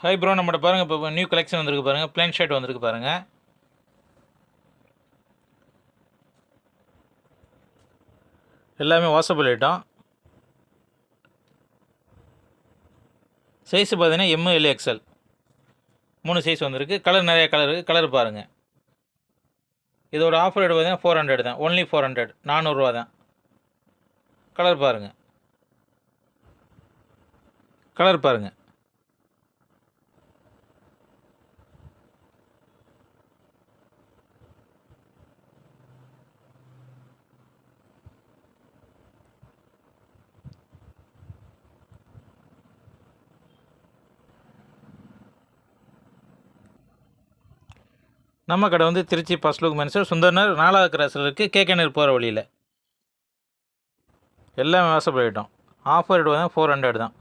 Hi bro, நம்மகிட்ட பாருங்கள். இப்போ நியூ கலெக்ஷன் வந்திருக்கு பாருங்கள். பிளைன் ஷர்ட் வந்திருக்கு பாருங்கள். எல்லாமே வாஷபிள் ஐட்டம். சைஸு பார்த்தீங்கன்னா ML XL 3 சைஸ் வந்திருக்கு. கலர் நிறைய கலர் பாருங்கள். இதோட ஆஃபர் ரேட் பார்த்தீங்கன்னா 400 தான். ஒன்லி 400, 400 தான். கலர் பாருங்கள். கலர் பாருங்கள். நம்ம கடை வந்து திருச்சி பஸ்லுக் மென்ஸர் சுந்தர்நகர் 4வது கிராஸில் இருக்குது. கேகேநகர் போகிற வழியில். எல்லாமே வாசப்பல் ஐட்டம். ஆஃபர் ரேட் வந்து 400 தான்.